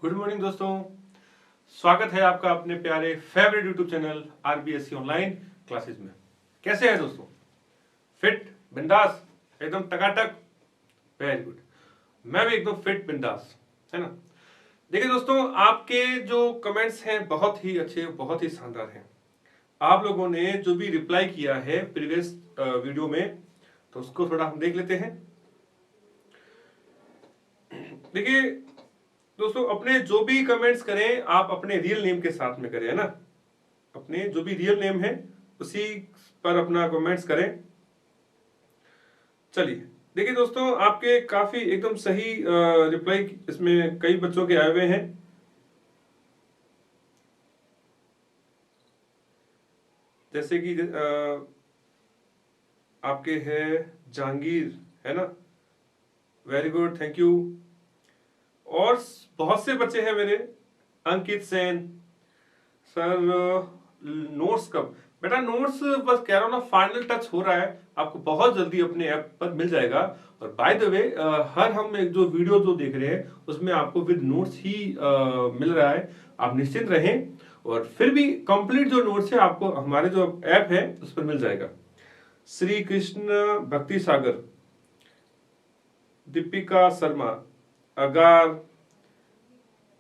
Good morning दोस्तों, स्वागत है आपका अपने प्यारे favourite YouTube channel RBSC online classes में। कैसे हैं दोस्तों? फिट, बिंदास, एकदम टकाटक। Very good. मैं भी एकदम फिट बिंदास, है ना। देखिए दोस्तों, आपके जो कमेंट्स हैं बहुत ही अच्छे, बहुत ही शानदार हैं। आप लोगों ने जो भी रिप्लाई किया है प्रीवियस वीडियो में, तो उसको थोड़ा हम देख लेते हैं। देखिए दोस्तों, अपने जो भी कमेंट्स करें आप अपने रियल नेम के साथ में करें, है ना। अपने जो भी रियल नेम है उसी पर अपना कमेंट्स करें। चलिए देखिए दोस्तों, आपके काफी एकदम सही रिप्लाई इसमें कई बच्चों के आए हुए हैं। जैसे कि आपके है जहांगीर, है ना। Very good, thank you. और बहुत से बच्चे हैं मेरे। अंकित सेन सर, नोट्स कब? बेटा नोट्स बस कह रहा हूं ना, फाइनल टच हो रहा है, आपको बहुत जल्दी अपने ऐप पर मिल जाएगा। और बाय द वे हर हम एक जो वीडियो जो देख रहे हैं उसमें आपको विद नोट्स ही मिल रहा है। आप निश्चिंत रहें। और फिर भी कंप्लीट जो नोट्स है आपको हमारे जो ऐप है उस पर मिल जाएगा। श्री कृष्ण भक्ति सागर, दीपिका शर्मा, अगार,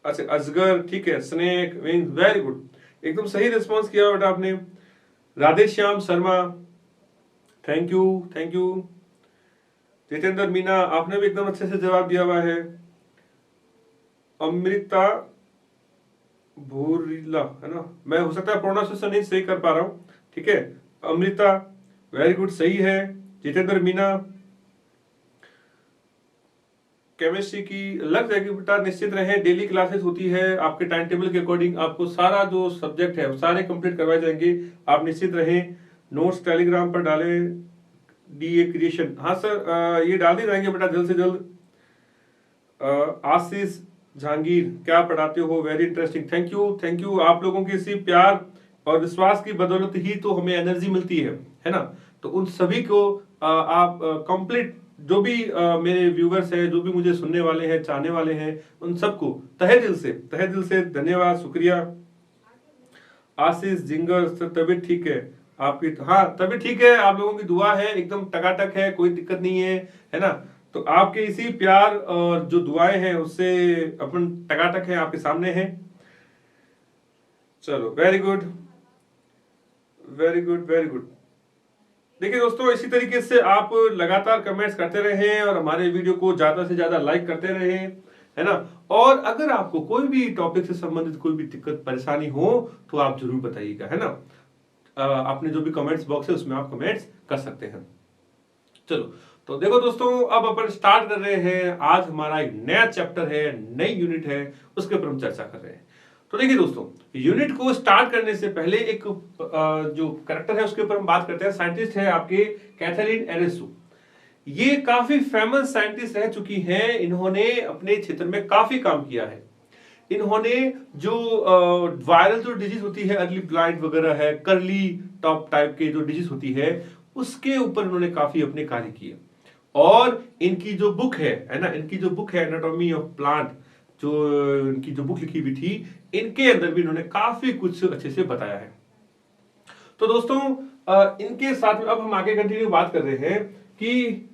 अच्छा अजगर, ठीक है, स्नेक विंग, वेरी गुड, एकदम सही रिस्पांस किया बेटा आपने। Radheshyam Sharma, thank you, thank you. Jitendra Meena, आपने भी एकदम अच्छे से जवाब दिया हुआ है। अमृता भूरिला, है ना, मैं हो सकता है प्रोनाउंसिएशन नहीं सही कर पा रहा हूं, ठीक है। अमृता, वेरी गुड, सही है। जितेंद्र मीना, केमिस्ट्री की लग जाएगी बेटा, निश्चित रहे। डेली क्लासेस होती है, आपके टाइम टेबल के अकॉर्डिंग आपको सारा जो सब्जेक्ट है सारे कंप्लीट करवाए जाएंगे। आप निश्चित रहें। नोट्स टेलीग्राम पर डालें। डीए क्रिएशन, हाँ सर, ये डाल दिए जाएंगे बेटा जल्द से जल्द। आशीष जहांगीर, क्या पढ़ाते हो, very interesting, thank you, thank you. आप लोगों के इसी प्यार और विश्वास की बदौलत ही तो हमें एनर्जी मिलती है ना। तो उन सभी को आप कंप्लीट जो भी मेरे व्यूवर्स हैं, जो भी मुझे सुनने वाले हैं, चाहने वाले हैं, उन सबको तहे दिल से धन्यवाद, शुक्रिया। आशीष जिंगर सर, तबीयत ठीक है आपकी? हाँ तबीयत ठीक है, आप लोगों की दुआ है, एकदम टकाटक है, कोई दिक्कत नहीं है ना। तो आपके इसी प्यार और जो दुआएं हैं उससे अपन टकाटक है, आपके सामने है। चलो very good, very good, very good. देखिए दोस्तों, इसी तरीके से आप लगातार कमेंट्स करते रहें और हमारे वीडियो को ज्यादा से ज्यादा लाइक करते रहें, है ना। और अगर आपको कोई भी टॉपिक से संबंधित कोई भी दिक्कत परेशानी हो तो आप जरूर बताइएगा, है ना। अपने जो भी कमेंट्स बॉक्स है उसमें आप कमेंट्स कर सकते हैं। चलो तो देखो दोस्तों, अब अपन स्टार्ट कर रहे हैं। आज हमारा एक नया चैप्टर है, नई यूनिट है, उसके ऊपर हम चर्चा कर रहे हैं। तो देखिए दोस्तों, यूनिट को स्टार्ट करने से पहले एक जो करेक्टर है उसके ऊपर हम बात करते हैं। साइंटिस्ट है आपके कैथरीन एरेसू। ये काफी फेमस साइंटिस्ट रह चुकी हैं। इन्होंने अपने क्षेत्र में काफी काम किया है। इन्होंने जो वायरल जो डिजीज होती है, अर्ली ब्लाइंड वगैरह है, कर्ली टॉप टाइप के जो डिजीज होती है, उसके ऊपर इन्होंने काफी अपने कार्य किए। और इनकी जो बुक है ना, इनकी जो बुक है एनाटॉमी ऑफ प्लांट, जो इनकी जो बुक लिखी हुई थी, इनके अंदर भी इन्होंने काफी कुछ अच्छे से बताया है। तो दोस्तों इनके साथ में अब हम आगे कंटिन्यू बात कर रहे हैं कि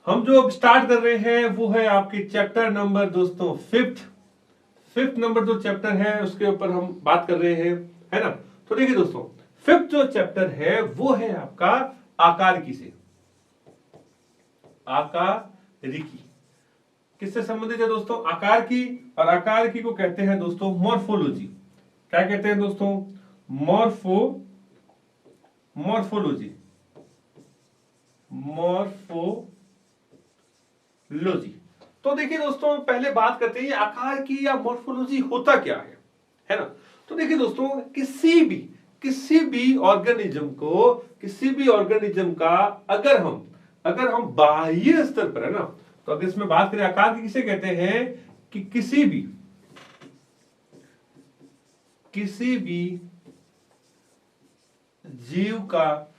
हम जो अब स्टार्ट कर रहे हैं वो है आपकी चैप्टर नंबर दोस्तों फिफ्थ नंबर जो चैप्टर है उसके ऊपर हम बात कर रहे हैं, है ना। तो देखिए दोस्तों, फिफ्थ जो चैप्टर है वो है आपका आकारिकी से। आकारिकी किससे संबंधित है दोस्तों? आकार की। और आकार की को कहते हैं दोस्तों मॉर्फोलॉजी। क्या कहते हैं दोस्तों? मॉर्फोलॉजी। तो देखिए दोस्तों, पहले बात करते हैं आकार की या मॉर्फोलॉजी होता क्या है ना। तो देखिए दोस्तों, किसी भी ऑर्गेनिज्म का अगर हम बाह्य स्तर पर, है ना, तो अगर इसमें बात करें आकार की किसे कहते हैं कि किसी भी जीव का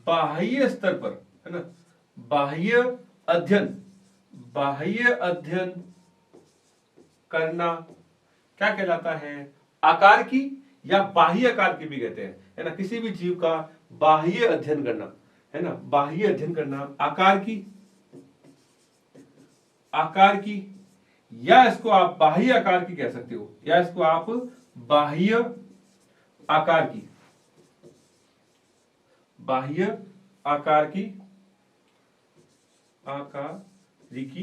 बाह्य स्तर पर, है ना, बाह्य अध्ययन करना क्या कहलाता है? आकार की या बाह्य आकार की भी कहते हैं, है ना। किसी भी जीव का बाह्य अध्ययन करना, है ना, बाह्य अध्ययन करना, आकार की या इसको आप बाह्य आकार की कह सकते हो, या इसको आप बाह्य आकार की, बाह्य आकार की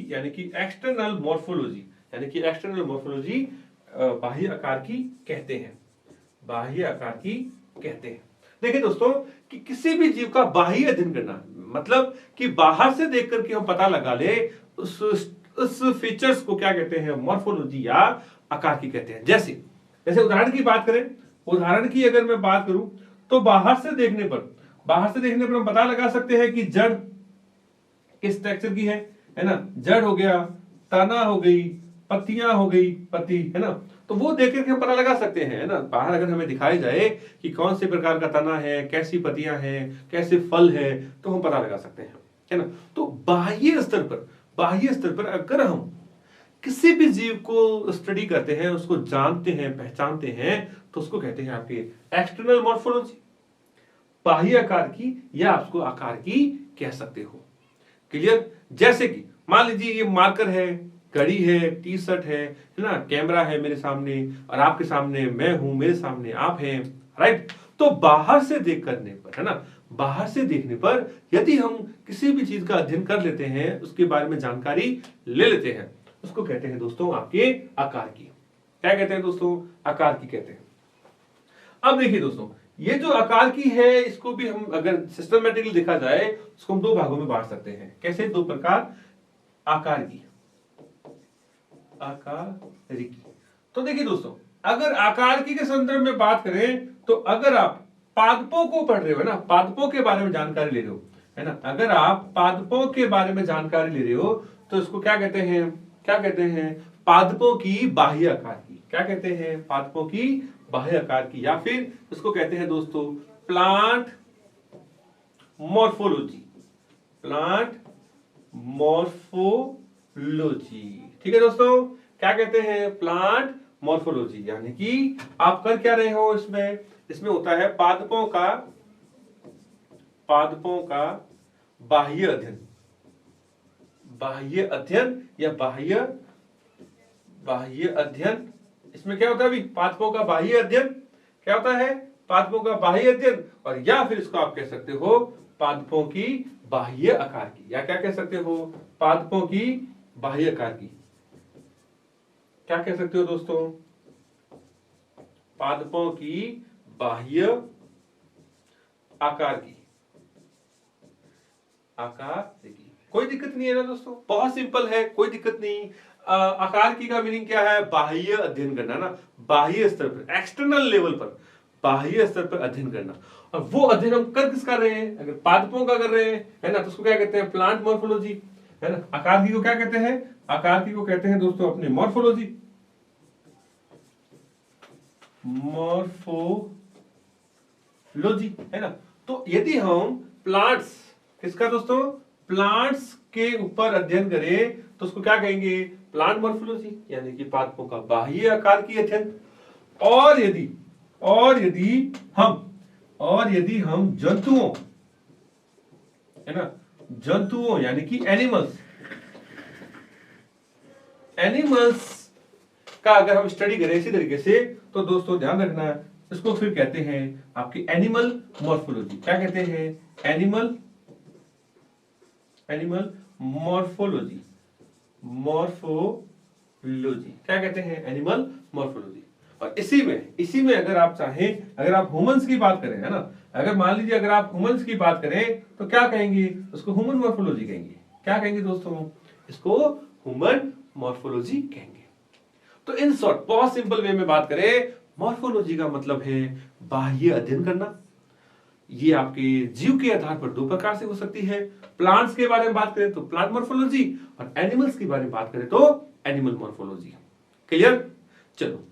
यानी कि एक्सटर्नल मॉर्फोलॉजी, यानी कि एक्सटर्नल मॉर्फोलॉजी बाह्य आकार की कहते हैं, बाह्य आकार की कहते हैं। देखिए दोस्तों कि किसी भी जीव का बाह्य अध्ययन करना मतलब कि बाहर से देख करके हम पता लगा ले उस फीचर्स को क्या कहते हैं? मॉर्फोलॉजी या आकार की कहते हैं। जैसे उदाहरण की बात करें, उदाहरण की अगर मैं बात करूं तो बाहर से देखने पर हम पता लगा सकते हैं कि जड़ किस टेक्सचर की है ना। जड़ हो गया, तना हो गई, पत्तियां हो गई, पत्ती, है ना। तो वो देख करके हम पता लगा सकते हैं, है ना। बाहर अगर हमें दिखाई जाए कि कौन से प्रकार का तना है, कैसी पत्तियां हैं, कैसे फल है, तो हम पता लगा सकते हैं, है ना। तो बाह्य स्तर पर अगर हम किसी भी जीव को स्टडी करते हैं, उसको जानते हैं, पहचानते हैं, तो उसको कहते हैं आपके एक्सटर्नल मॉर्फोलॉजी, बाह्य आकार की, या आपको आकार की कह सकते हो। क्लियर? जैसे कि मान लीजिए ये मार्कर है, घड़ी है, टी शर्ट है ना, कैमरा है मेरे सामने और आपके सामने मैं हूं, मेरे सामने आप हैं, राइट। तो बाहर से देख करने पर, है ना, बाहर से देखने पर यदि हम किसी भी चीज का अध्ययन कर लेते हैं, उसके बारे में जानकारी ले लेते हैं, उसको कहते हैं दोस्तों आपके आकार की। क्या कहते हैं दोस्तों? आकार की कहते हैं। अब देखिए दोस्तों, ये जो आकार की है, इसको भी हम अगर सिस्टमैटिकली देखा जाए, उसको हम दो भागों में बांट सकते हैं। कैसे? दो प्रकार आकार की, आकार की। तो देखिए दोस्तों, अगर आकार की के संदर्भ में बात करें, तो अगर आप पादपों को पढ़ रहे हो, है ना, पादपों के बारे में जानकारी ले रहे हो, है ना, अगर आप पादपों के बारे में जानकारी ले रहे हो, तो इसको क्या कहते हैं? क्या कहते हैं? पादपों की बाह्य आकार की। क्या कहते हैं? पादपों की बाह्य आकार की, या फिर इसको कहते हैं दोस्तों प्लांट मॉर्फोलॉजी, प्लांट मॉर्फोलॉजी। ठीक है दोस्तों, क्या कहते हैं? Plant morphology. यानी कि आप कर क्या रहे हो इसमें होता है पादपों का बाह्य अध्ययन या बाह्य अध्ययन। इसमें क्या होता है? अभी पादपों का बाह्य अध्ययन क्या होता है? पादपों का बाह्य अध्ययन, और या फिर इसको आप कह सकते हो पादपों की बाह्य आकार की, या क्या कह सकते हो? पादपों की बाह्य आकार की। क्या कह सकते हो दोस्तों? पादपों की बाह्य आकार की, कोई दिक्कत नहीं है ना दोस्तों, बहुत सिंपल है, कोई दिक्कत नहीं। आकार की का मीनिंग क्या है? बाह्य अध्ययन करना ना, बाह्य स्तर पर, एक्सटर्नल लेवल पर, बाह्य स्तर पर अध्ययन करना। और वो अध्ययन हम कर किसका रहे हैं? अगर पादपों का कर रहे हैं, है ना, तो उसको क्या कहते हैं? प्लांट मॉर्फोलॉजी, है ना। आकार की को क्या कहते हैं? आकार की को कहते हैं दोस्तों अपने मॉर्फोलॉजी, है ना। तो यदि हम प्लांट्स, किसका दोस्तों? प्लांट्स के ऊपर अध्ययन करें, तो उसको क्या कहेंगे? प्लांट मॉर्फोलॉजी, यानी कि पादपों का बाह्य आकार की अध्ययन। और यदि हम जंतुओं, है ना, जंतुओं यानी कि एनिमल्स का अगर हम स्टडी करें इसी तरीके से, तो दोस्तों ध्यान रखना, इसको फिर कहते हैं आपकी एनिमल मॉर्फोलॉजी। क्या कहते हैं? एनिमल मॉर्फोलॉजी, क्या कहते हैं? Animal morphology. और इसी में अगर आप चाहें, अगर आप ह्यूमंस की बात करें, है ना, अगर मान लीजिए अगर आप ह्यूमंस की बात करें, तो क्या कहेंगे? उसको ह्यूमन मॉर्फोलॉजी कहेंगे। क्या कहेंगे दोस्तों? इसको ह्यूमन मॉर्फोलॉजी कहेंगे। तो इन शॉर्ट, बहुत सिंपल वे में बात करें, मॉर्फोलॉजी का मतलब है बाह्य अध्ययन करना। ये आपके जीव के आधार पर दो प्रकार से हो सकती है। प्लांट्स के बारे में बात करें तो प्लांट मॉर्फोलॉजी, और एनिमल्स के बारे में बात करें तो एनिमल मॉर्फोलॉजी। क्लियर? चलो,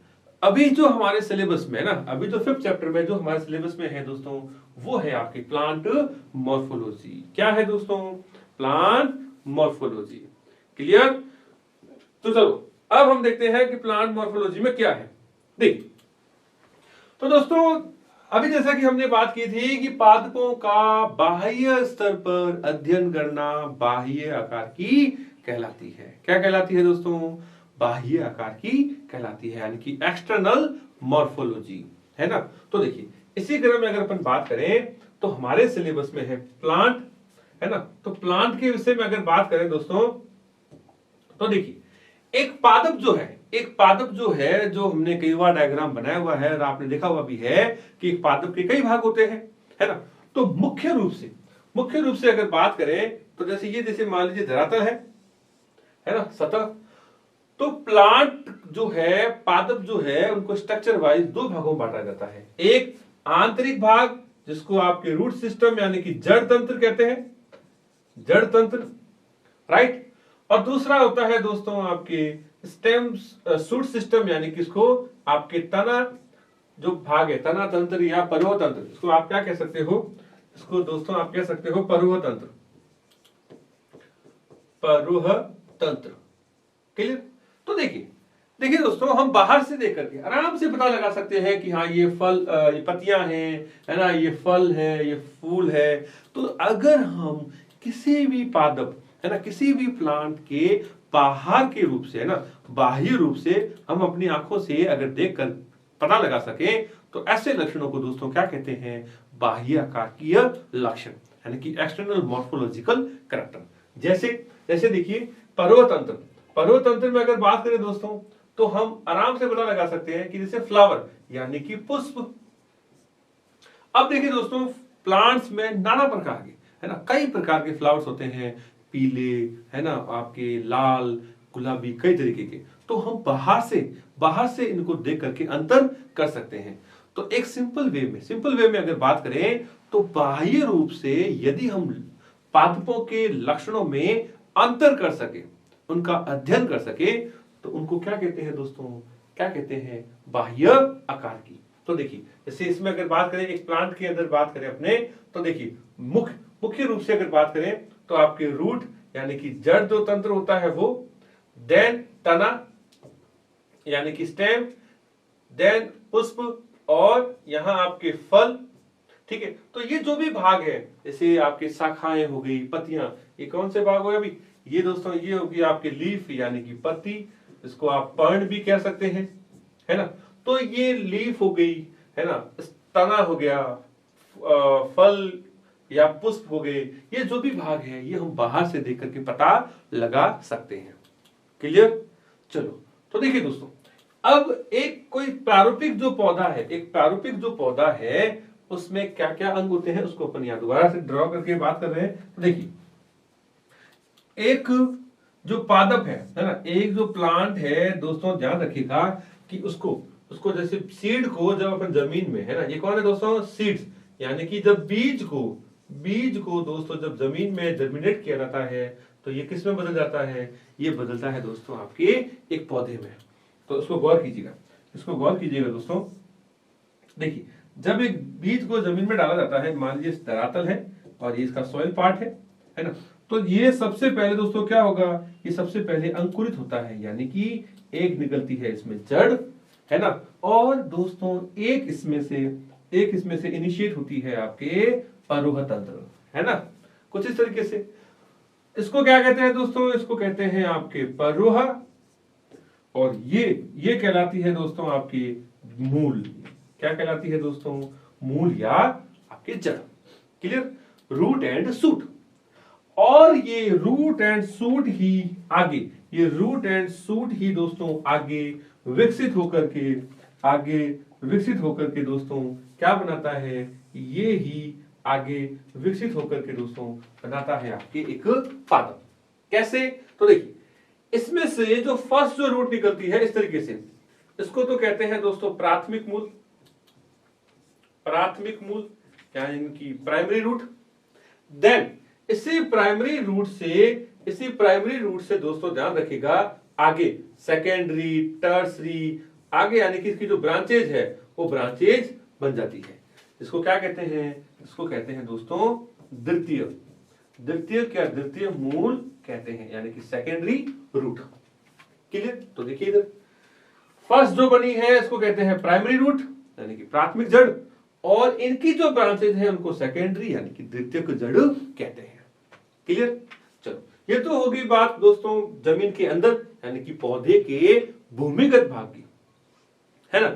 अभी जो हमारे सिलेबस में है ना, अभी जो 5th चैप्टर में जो हमारे सिलेबस में है दोस्तों, वो है आपकी प्लांट मॉर्फोलॉजी। क्या है दोस्तों? Plant morphology. क्लियर? तो चलो अब हम देखते हैं कि प्लांट मॉर्फोलॉजी में क्या है। देखिए तो दोस्तों अभी जैसा कि हमने बात की थी कि पादपों का बाह्य स्तर पर अध्ययन करना बाह्य आकार की कहलाती है। क्या कहलाती है दोस्तों? बाह्य आकार की कहलाती है, यानी कि एक्सटर्नल मॉर्फोलॉजी, है ना। तो देखिए इसी क्रम में अगर अपन बात करें तो हमारे सिलेबस में है प्लांट, है ना। तो प्लांट के विषय में अगर बात करें दोस्तों तो देखिए एक पादप जो है जो हमने कई बार डायग्राम बनाया हुआ है और आपने देखा हुआ भी है कि एक पादप के कई भाग होते हैं, है ना। तो मुख्य रूप से अगर बात करें तो जैसे मान लीजिए धरातल है ना, सतह। तो प्लांट जो है, पादप जो है, उनको स्ट्रक्चर वाइज दो भागों में बांटा जाता है। एक आंतरिक भाग जिसको आपके रूट सिस्टम यानी कि जड़ तंत्र कहते हैं, जड़ तंत्र, राइट। और दूसरा होता है दोस्तों आपके स्टेम शूट सिस्टम, यानी कि इसको आपके तना जो भाग है, तना तंत्र या परोह तंत्र, इसको आप क्या कह सकते हो? इसको दोस्तों आप कह सकते हो परोह तंत्र, परोह तंत्र। क्लियर? तो देखिए दोस्तों हम बाहर से देख करके आराम से पता लगा सकते हैं कि हाँ ये फल, ये पत्तियां हैं, है ना, ये फल है, ये फूल है। तो अगर हम किसी भी पादप, है ना, किसी भी प्लांट के बाहर के रूप से, है ना, बाह्य रूप से हम अपनी आंखों से अगर देखकर पता लगा सके तो ऐसे लक्षणों को दोस्तों क्या कहते हैं? बाह्य आकाकीय लक्षण, यानी कि एक्सटर्नल मॉर्फोलॉजिकल कैरेक्टर। जैसे देखिए परोह तंत्र में अगर बात करें दोस्तों तो हम आराम से पता लगा सकते हैं कि जैसे फ्लावर यानी कि पुष्प। अब देखिए दोस्तों प्लांट्स में नाना प्रकार के, है ना, कई प्रकार के फ्लावर्स होते हैं, पीले, है ना, आपके लाल, गुलाबी, कई तरीके के। तो हम बाहर से इनको देख करके अंतर कर सकते हैं। तो एक सिंपल वे में अगर बात करें तो बाह्य रूप से यदि हम पादपों के लक्षणों में अंतर कर सके, उनका अध्ययन कर सके, तो उनको क्या कहते हैं दोस्तों? क्या कहते हैं? बाह्य आकार की। तो देखिए जैसे इसमें अगर बात करें, एक प्लांट के अंदर बात करें अपने, तो देखिए मुख्य रूप से अगर बात करें तो आपके रूट यानी कि जड़ जो तंत्र होता है वो, देन तना यानी कि स्टेम, देन पुष्प, और यहां आपके फल। ठीक है, तो ये जो भी भाग है, जैसे आपकी शाखाएं हो गई, पत्तियां, ये कौन से भाग हो गए अभी? ये दोस्तों ये होगी आपके लीफ यानी कि पत्ती, इसको आप पर्ण भी कह सकते हैं, है ना। तो ये लीफ हो गई, है ना, तना हो गया, फल या पुष्प हो गए, ये जो भी भाग है ये हम बाहर से देख करके पता लगा सकते हैं। क्लियर? चलो तो देखिए दोस्तों अब एक कोई प्रारूपिक जो पौधा है उसमें क्या क्या अंग होते हैं उसको अपन यहाँ दोबारा से ड्रॉ करके बात कर रहे हैं। तो देखिए एक जो पादप है ना, एक जो प्लांट है दोस्तों, ध्यान रखिएगा कि उसको जैसे सीड को जब अपन जमीन में, है ना, ये कौन है दोस्तों? सीड्स, यानी कि जब बीज को दोस्तों जब जमीन में जर्मिनेट किया जाता है तो ये किस में बदल जाता है? ये बदलता है दोस्तों आपके एक पौधे में। तो इसको गौर कीजिएगा दोस्तों। देखिए जब एक बीज को जमीन में डाला जाता है, मान लीजिए धरातल है और ये इसका सॉइल पार्ट है ना, तो ये सबसे पहले दोस्तों क्या होगा? ये सबसे पहले अंकुरित होता है, यानी कि एक निकलती है इसमें जड़, है ना, और दोस्तों एक इसमें से इनिशिएट होती है आपके परोह तंत्र, है ना, कुछ इस तरीके से। इसको क्या कहते हैं दोस्तों? इसको कहते हैं आपके परोह, और ये कहलाती है दोस्तों आपकी मूल। क्या कहलाती है दोस्तों? मूल या आपके जड़। क्लियर? Root and suit. और ये रूट एंड सूट ही दोस्तों आगे विकसित होकर के दोस्तों क्या बनाता है? ये ही आगे विकसित होकर के दोस्तों बनाता है आपके एक पादप। कैसे? तो देखिए इसमें से जो फर्स्ट जो रूट निकलती है इस तरीके से, इसको तो कहते हैं दोस्तों प्राथमिक मूल यानी कि प्राइमरी रूट। देन इसी प्राइमरी रूट से दोस्तों ध्यान रखिएगा आगे सेकेंडरी, टर्सरी, आगे यानी कि इसकी जो ब्रांचेज है वो ब्रांचेज बन जाती है। इसको क्या कहते हैं? इसको कहते हैं दोस्तों द्वितीय मूल कहते हैं, यानी कि सेकेंडरी रूट। क्लियर? तो देखिए इधर फर्स्ट जो बनी है इसको कहते हैं प्राइमरी रूट यानी कि प्राथमिक जड़, और इनकी जो ब्रांचेज है उनको सेकेंडरी यानी कि द्वितीयक जड़ कहते हैं। क्लियर? चलो, ये तो होगी बात दोस्तों जमीन के अंदर यानी कि पौधे के भूमिगत भाग की, है ना।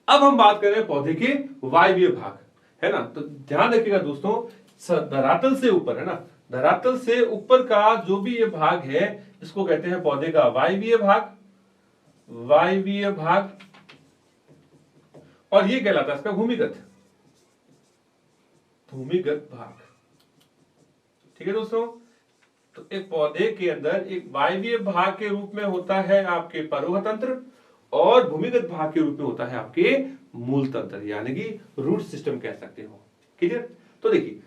अब हम बात कर रहे हैं पौधे के वायवीय भाग, है ना। तो ध्यान रखिएगा दोस्तों, धरातल से ऊपर, है ना, धरातल से ऊपर का जो भी ये भाग है इसको कहते हैं पौधे का वायवीय भाग, वायवीय भाग, और ये कहलाता है इसका भूमिगत, भूमिगत भाग। ठीक है दोस्तों, तो एक पौधे के अंदर एक वायवीय भाग के रूप में होता है आपके परोह तंत्र, और भूमिगत भाग के रूप में होता है आपके मूल तंत्र यानी कि रूट सिस्टम कह सकते हो। क्लियर? तो देखिए,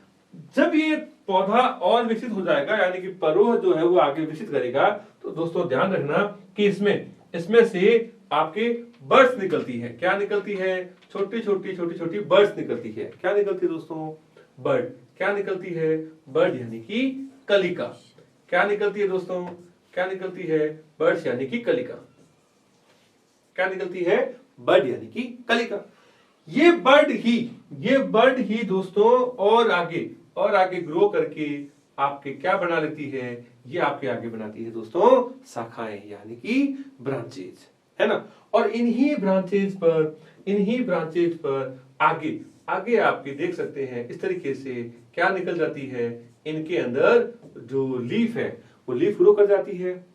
जब ये पौधा और विकसित हो जाएगा यानी कि परोह जो है वो आगे विकसित करेगा, तो दोस्तों ध्यान रखना कि इसमें से आपके बर्ड्स निकलती है। क्या निकलती है? छोटी छोटी बर्ड्स निकलती है। क्या निकलती है दोस्तों? बर्ड। क्या निकलती है? बर्ड यानी कि कलिका। क्या निकलती है दोस्तों? क्या निकलती है? बर्ड्स यानी कि कलिका। क्या निकलती है? बर्ड यानी कि कलिका। ये बर्ड ही दोस्तों और आगे ग्रो करके आपके क्या बना लेती है? ये आपके आगे बनाती है दोस्तों शाखाएं यानी कि ब्रांचेज, है ना। और इन्हीं ब्रांचेज पर आगे आपके देख सकते हैं इस तरीके से क्या निकल जाती है, इनके अंदर जो लीफ है वो लीफ ग्रो कर जाती है।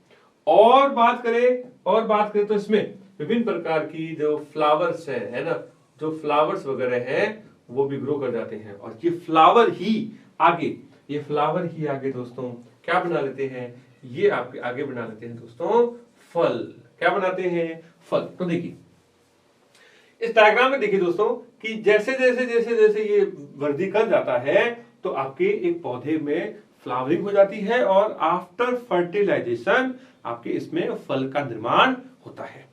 और बात करें तो इसमें विभिन्न प्रकार की जो फ्लावर्स है ना, जो फ्लावर्स वगैरह हैं वो भी ग्रो कर जाते हैं, और ये फ्लावर ही आगे दोस्तों क्या बना लेते हैं? ये आपके आगे बना लेते हैं दोस्तों फल। क्या बनाते हैं? फल। तो देखिए इस डायग्राम में देखिए दोस्तों कि जैसे ये वृद्धि कर जाता है तो आपके एक पौधे में फ्लावरिंग हो जाती है, और आफ्टर फर्टिलाइजेशन आपके इसमें फल का निर्माण होता है।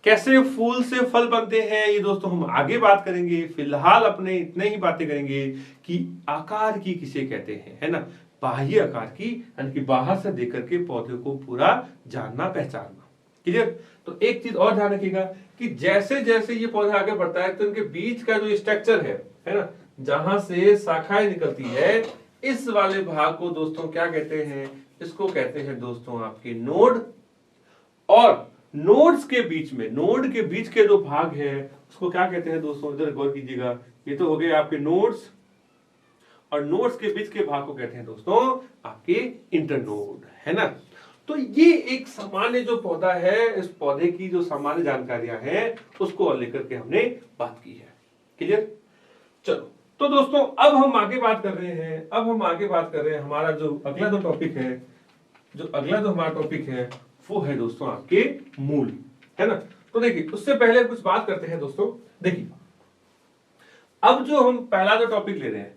कैसे फूल से फल बनते हैं ये दोस्तों हम आगे बात करेंगे। फिलहाल अपने इतने ही बातें करेंगे कि आकार की किसे कहते हैं, है ना। बाह्य आकार की यानी कि बाहर से देख करके पौधे को पूरा जानना पहचानना। क्लियर? तो एक चीज और ध्यान रखिएगा कि जैसे जैसे ये पौधा आगे बढ़ता है तो इनके बीच का जो स्ट्रक्चर है ना, जहां से शाखाएं निकलती है, इस वाले भाग को दोस्तों क्या कहते हैं? इसको कहते हैं दोस्तों आपके नोड। और नोड के बीच के जो भाग है उसको क्या कहते हैं दोस्तों? इधर गौर कीजिएगा, ये तो हो गए आपके नोड्स, और नोड्स के बीच के भाग को कहते हैं दोस्तों आपके इंटरनोड, है ना। तो ये एक सामान्य जो पौधा है, इस पौधे की जो सामान्य जानकारियां हैं उसको लेकर के हमने बात की है। क्लियर? चलो, तो दोस्तों अब हम आगे बात कर रहे हैं हमारा जो अगला जो हमारा टॉपिक है वो है दोस्तों आपके मूल, है ना। तो देखिए उससे पहले कुछ बात करते हैं दोस्तों। देखिए अब जो हम पहला जो टॉपिक ले रहे हैं,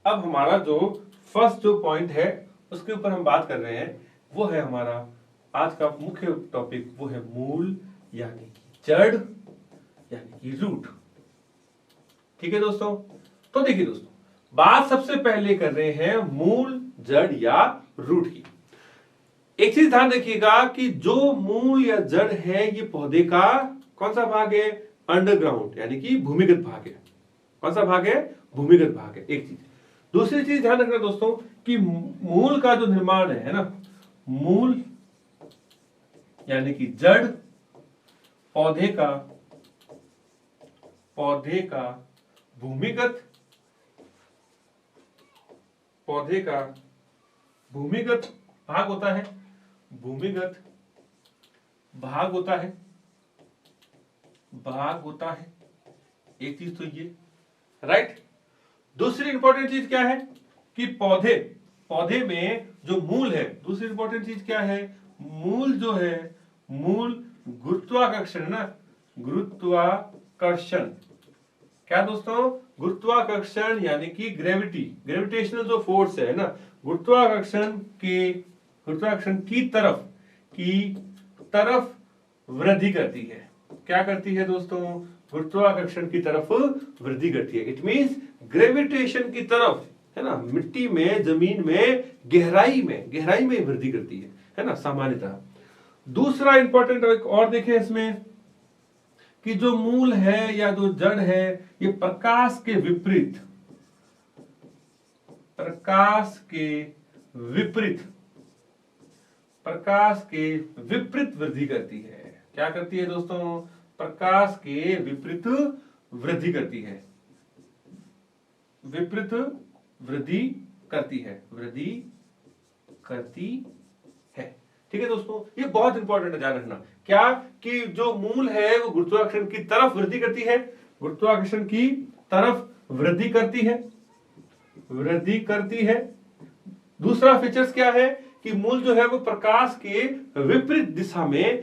अब हमारा जो फर्स्ट जो पॉइंट है उसके ऊपर हम बात कर रहे हैं, वो है हमारा आज का मुख्य टॉपिक, वो है मूल यानी कि जड़ यानी कि रूट। ठीक है दोस्तों? तो देखिए दोस्तों, बात सबसे पहले कर रहे हैं मूल, जड़ या रूट की। एक चीज ध्यान रखिएगा कि जो मूल या जड़ है ये पौधे का कौन सा भाग है? अंडरग्राउंड यानी कि भूमिगत भाग है। कौन सा भाग है? भूमिगत भाग है। एक चीज। दूसरी चीज ध्यान रखना दोस्तों कि मूल का जो निर्माण है ना, मूल यानी कि जड़ पौधे का भूमिगत भाग होता है, भाग होता है। एक चीज तो ये राइट। दूसरी इंपॉर्टेंट चीज क्या है कि पौधे में जो मूल है, दूसरी इंपॉर्टेंट चीज क्या है? मूल जो है, मूल गुरुत्वाकर्षण ना, गुरुत्वाकर्षण। क्या दोस्तों? गुरुत्वाकर्षण यानी कि ग्रेविटेशनल जो फोर्स है ना, गुरुत्वाकर्षण की तरफ वृद्धि करती है। क्या करती है दोस्तों? गुरुत्वाकर्षण की तरफ वृद्धि करती है। इट मींस ग्रेविटेशन की तरफ, है ना, मिट्टी में, जमीन में, गहराई में वृद्धि करती है ना, सामान्यतः। दूसरा इंपॉर्टेंट एक और देखें इसमें कि जो मूल है या जो जड़ है ये प्रकाश के विपरीत वृद्धि करती है। क्या करती है दोस्तों? प्रकाश के विपरीत वृद्धि करती है, विपरीत वृद्धि करती है। ठीक है दोस्तों, ये बहुत इंपॉर्टेंट है, ध्यान रखना। क्या कि जो मूल है वो गुरुत्वाकर्षण की तरफ वृद्धि करती है, गुरुत्वाकर्षण की तरफ वृद्धि करती है। दूसरा फीचर्स क्या है कि मूल जो है वो प्रकाश के विपरीत दिशा में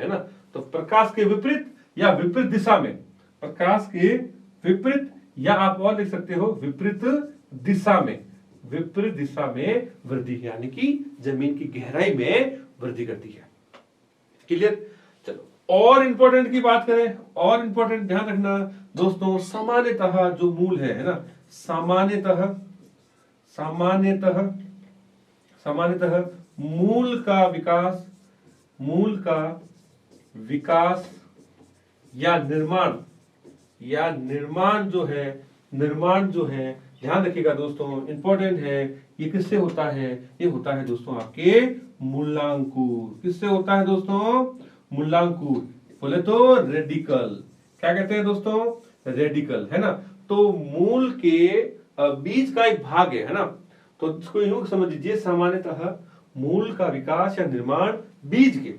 है ना, तो प्रकाश के विपरीत या विपरीत दिशा में, प्रकाश के विपरीत या आप और लिख सकते हो विपरीत दिशा में वृद्धि, यानी कि जमीन की गहराई में वृद्धि करती है। क्लियर? चलो और इंपॉर्टेंट की बात करें, और इंपॉर्टेंट ध्यान रखना दोस्तों, सामान्यतः जो मूल है ना, सामान्यतः मूल का विकास या निर्माण जो है ध्यान रखिएगा दोस्तों, इंपॉर्टेंट है, ये किससे होता है? ये होता है दोस्तों आपके मूलांकुर। किससे होता है दोस्तों? मूलांकुर। बोले तो रेडिकल। क्या कहते हैं दोस्तों? रेडिकल, है ना। तो मूल के बीज का एक भाग है ना, तो इसको यूं समझ लीजिए, सामान्यतः मूल का विकास या निर्माण बीज के,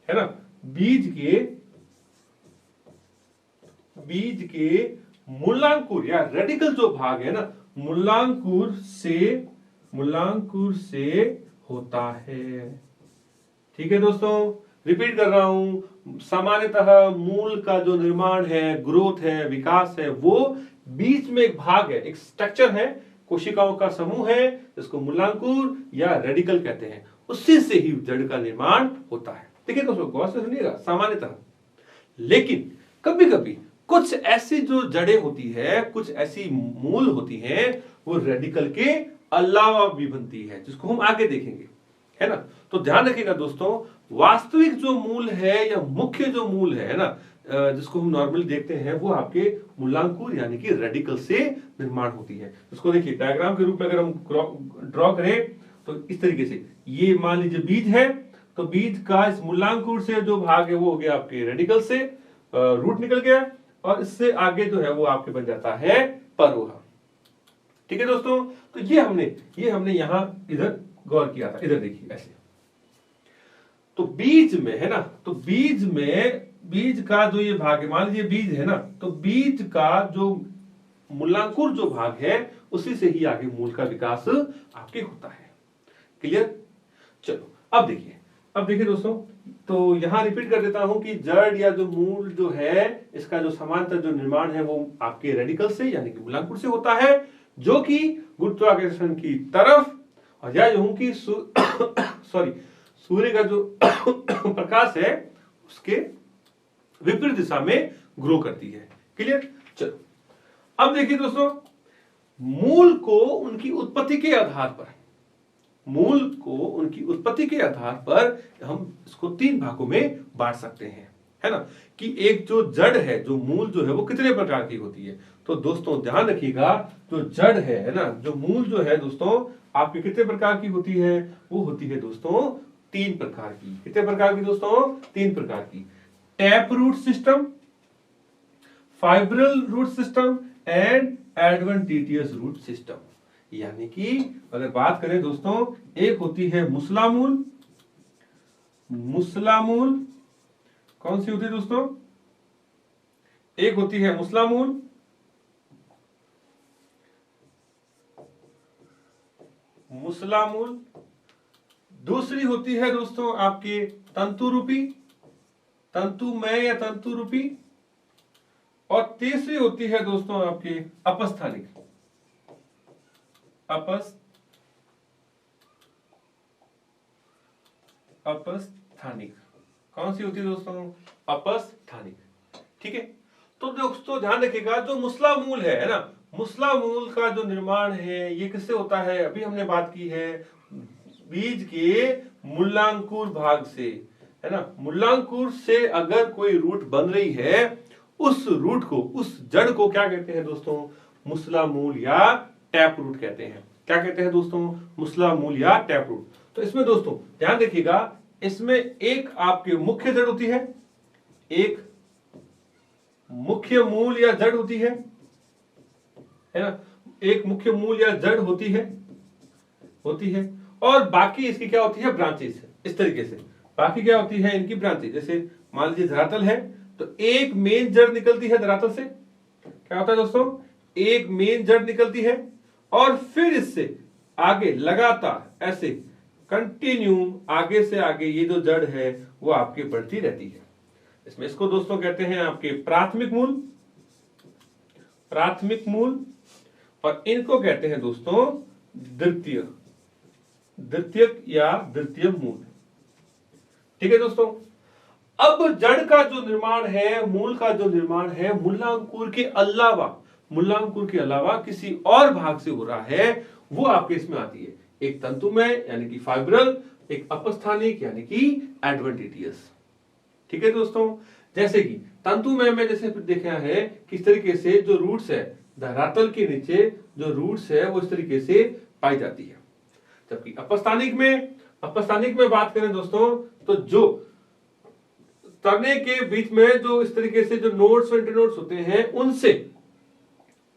है ना, बीज के मूलांकुर या रेडिकल जो भाग है ना, मूलांकुर से होता है। ठीक है दोस्तों, रिपीट कर रहा हूं, सामान्यतः मूल का जो निर्माण है, ग्रोथ है, विकास है, वो बीच में एक भाग है, एक स्ट्रक्चर है, कोशिकाओं का समूह है, जिसको मूलांकुर या रेडिकल कहते हैं, उसी से ही जड़ का निर्माण होता है। देखिए दोस्तों, गौर से सुनिएगा, सामान्यतः। लेकिन कभी कभी कुछ ऐसी जो जड़ें होती है, कुछ ऐसी मूल होती हैं, वो रेडिकल के अलावा भी बनती है, जिसको हम आगे देखेंगे, है ना। तो ध्यान रखिएगा दोस्तों, वास्तविक जो मूल है या मुख्य जो मूल है ना, जिसको हम नॉर्मली देखते हैं, वो आपके मूलांकुर यानी कि रेडिकल से निर्माण होती है। इसको देखिए डायग्राम के रूप में अगर हम ड्रॉ करें तो इस तरीके से, ये मान लीजिए बीज है, तो बीज का इस मूलांकुर से जो भाग है वो हो गया आपके रेडिकल से, रूट निकल गया, और इससे आगे जो है वो आपके बन जाता है परोहा। ठीक है दोस्तों, तो ये हमने यहां इधर गौर किया था। इधर देखिए ऐसे, तो बीज में है ना, तो बीज का जो ये भाग है, मान लीजिए बीज है ना, तो बीज का जो मूलांकुर जो भाग है, उसी से ही आगे मूल का विकास आपके होता है। क्लियर? चलो अब देखिए दोस्तों, तो यहां रिपीट कर देता हूं कि जड़ या जो मूल जो है, इसका जो समांतर जो निर्माण है वो आपके रेडिकल से यानी कि मूलांकुर से होता है, जो कि गुरुत्वाकर्षण की तरफ, और या यूं कि सूर्य का जो प्रकाश है उसके विपरीत दिशा में ग्रो करती है। क्लियर? चलो अब देखिए दोस्तों, मूल को उनकी उत्पत्ति के आधार पर हम इसको 3 भागों में बांट सकते हैं, है ना, कि एक जो जड़ है, जो मूल जो है वो कितने प्रकार की होती है। तो दोस्तों ध्यान रखिएगा, जो जड़ है ना, जो मूल जो है दोस्तों आपकी कितने प्रकार की होती है? वो होती है दोस्तों 3 प्रकार की। कितने प्रकार की दोस्तों? 3 प्रकार की। Tap root system, fibrous root system and adventitious root system. यानी कि अगर बात करें दोस्तों, एक होती है मुसला मूल। कौन सी होती है दोस्तों? एक होती है मुसला मूल, दूसरी होती है दोस्तों आपके तंतु में या तंतु रूपी, और तीसरी होती है दोस्तों आपके अपस्थानिक। कौन सी होती है दोस्तों? अपस्थानिक। ठीक है, तो दोस्तों ध्यान रखिएगा, जो मुसला मूल है ना, मुसला मूल का जो निर्माण है ये किससे होता है? अभी हमने बात की है बीज के मूलांकुर भाग से, है ना, मूलांकुर से अगर कोई रूट बन रही है, उस रूट को, उस जड़ को क्या कहते हैं दोस्तों? मुसला मूल या टैप रूट कहते हैं। क्या कहते हैं दोस्तों? मुसला मूल या टैप रूट। तो इसमें दोस्तों ध्यान देखिएगा, इसमें एक आपकी मुख्य जड़ होती है, एक मुख्य मूल या जड़ होती है ना, एक मुख्य मूल या जड़ होती है और बाकी इसकी क्या होती है? ब्रांचेस। इस तरीके से बाकी क्या होती है? इनकी ब्रांचेस। जैसे मान लीजिए धरातल है तो एक मेन जड़ निकलती है धरातल से। क्या होता है दोस्तों? एक मेन जड़ निकलती है और फिर इससे आगे लगातार ऐसे कंटिन्यू आगे से आगे ये जो जड़ है वो आपकी बढ़ती रहती है। इसमें इसको दोस्तों कहते हैं आपके प्राथमिक मूल, और इनको कहते हैं दोस्तों द्वितीयक या द्वितीय मूल। ठीक है दोस्तों। अब जड़ का जो निर्माण है, मूल का जो निर्माण है, मूलांकुर के अलावा किसी और भाग से हो रहा है, वो आपके इसमें आती है। एक तंतुमय यानी कि फाइब्रल, एक अपस्थानिक यानी कि एडवेंटिटियस। ठीक है दोस्तों। जैसे कि तंतुमय में जैसे देखा है किस तरीके से जो रूट्स है, धरातल के नीचे जो रूट्स है वो इस तरीके से पाई जाती है। जबकि अपस्थानिक में बात करें दोस्तों, तो जो तने के बीच में जो इस तरीके से जो नोड्स और इंटरनोड्स होते हैं,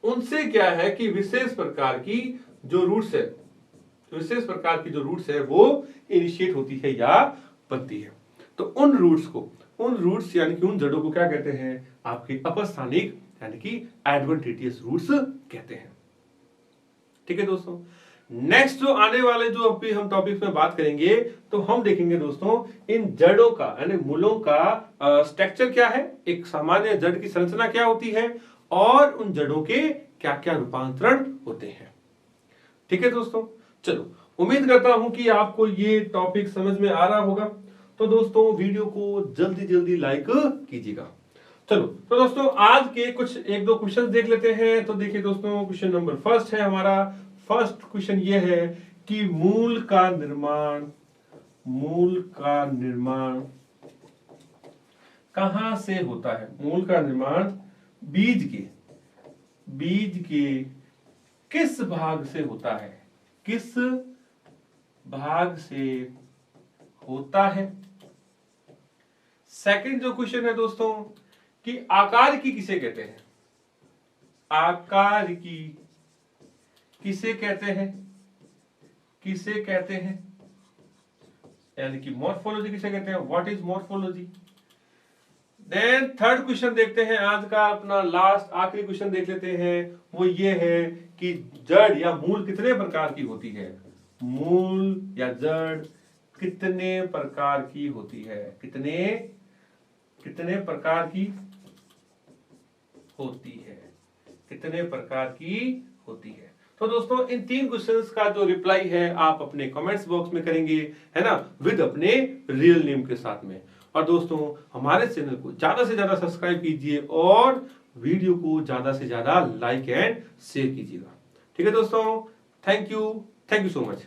उनसे क्या है कि विशेष प्रकार की जो रूट्स है वो इनिशिएट होती है या बनती है। तो उन रूट्स यानी कि उन जड़ों को क्या कहते हैं? आपके अपस्थानिक यानी कि एडवेंटिटियस रूट्स कहते हैं। ठीक है दोस्तों। नेक्स्ट जो आने वाले जो अभी हम टॉपिक्स में बात करेंगे, तो हम देखेंगे दोस्तों इन जड़ों का यानी मूलों का स्ट्रक्चर क्या है, एक सामान्य जड़ की संरचना क्या होती है, और उन जड़ों के क्या क्या रूपांतरण होते हैं। ठीक है दोस्तों। चलो, उम्मीद करता हूं कि आपको ये टॉपिक समझ में आ रहा होगा। तो दोस्तों वीडियो को जल्दी लाइक कीजिएगा। चलो, तो दोस्तों आज के कुछ एक दो क्वेश्चन देख लेते हैं। तो देखिए दोस्तों, क्वेश्चन नंबर फर्स्ट है हमारा। फर्स्ट क्वेश्चन ये है कि मूल का निर्माण कहां से होता है? मूल का निर्माण बीज के किस भाग से होता है? किस भाग से होता है? सेकंड जो क्वेश्चन है दोस्तों कि आकार की किसे कहते हैं? आकार की किसे कहते हैं? यानी कि मॉर्फोलॉजी किसे कहते हैं? What is morphology? Then third question देखते हैं, आज का अपना लास्ट आखिरी क्वेश्चन देख लेते हैं। वो ये है कि जड़ या मूल कितने प्रकार की होती है? मूल या जड़ कितने प्रकार की होती है? कितने प्रकार की होती है? तो दोस्तों इन तीन क्वेश्चंस का जो रिप्लाई है आप अपने कमेंट्स बॉक्स में करेंगे, है ना, विद अपने रियल नेम के साथ में। और दोस्तों हमारे चैनल को ज्यादा से ज्यादा सब्सक्राइब कीजिए और वीडियो को ज्यादा से ज्यादा लाइक एंड शेयर कीजिएगा। ठीक है दोस्तों, थैंक यू सो मच।